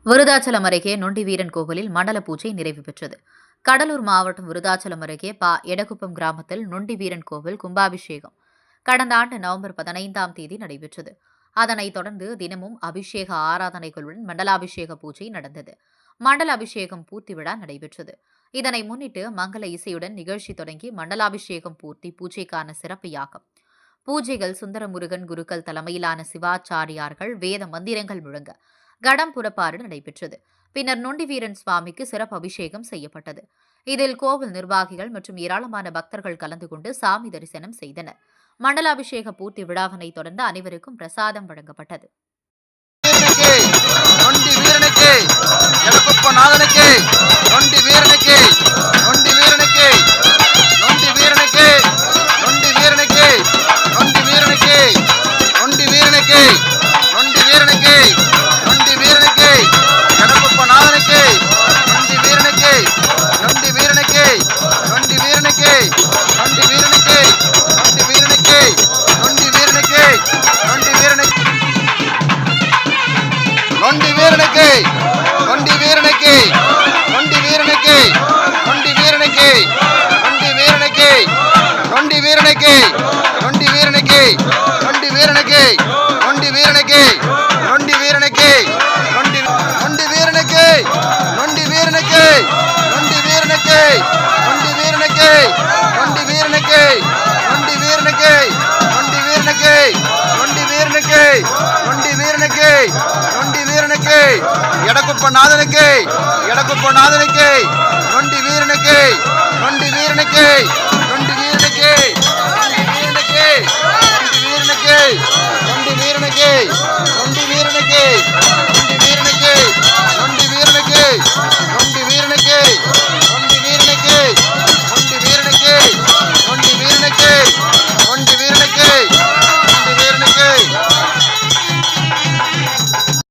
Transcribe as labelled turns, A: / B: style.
A: விருதாச்சலம் அருகே நொண்டிவீரன் கோவிலில் மண்டல பூஜை நிறைவு பெற்றது. கடலூர் மாவட்டம் விருதாச்சலம் அருகே எடக்குப்பம் கிராமத்தில் நொண்டிவீரன் கோவில் கும்பாபிஷேகம் கடந்த ஆண்டு நவம்பர் 15ஆம் தேதி நடைபெற்றது. அதனைத் தொடர்ந்து தினமும் அபிஷேக ஆராதனைகளுடன் மண்டலாபிஷேக பூஜை நடந்தது. மண்டல அபிஷேகம் பூர்த்தி விழா நடைபெற்றது. இதனை முன்னிட்டு மங்கள இசையுடன் நிகழ்ச்சி தொடங்கி மண்டலாபிஷேகம் பூர்த்தி பூஜைக்கான சிறப்பு யாகம். பூஜைகள் சுந்தரமுருகன் குருக்கள் தலைமையிலான சிவாச்சாரியார்கள் வேத மந்திரங்கள் முழங்க கடம் புறப்பாடு நடைபெற்றது. பின்னர் நொண்டிவீரன் சுவாமிக்கு சிறப்பு அபிஷேகம் செய்யப்பட்டது. இதில் கோவில் நிர்வாகிகள் மற்றும் ஏராளமான பக்தர்கள் கலந்து கொண்டு சாமி தரிசனம் செய்தனர். மண்டலாபிஷேக பூர்த்தி விழாவினை தொடர்ந்து அனைவருக்கும் பிரசாதம் வழங்கப்பட்டது.
B: எடக்குப்பநாதனுக்கு நொண்டி வீரனுக்கு நொண்டி வீரனுக்கு நொண்டி வீரனுக்கு நொண்டி வீரனுக்கு நொண்டி வீரனுக்கு நொண்டி வீரனுக்கு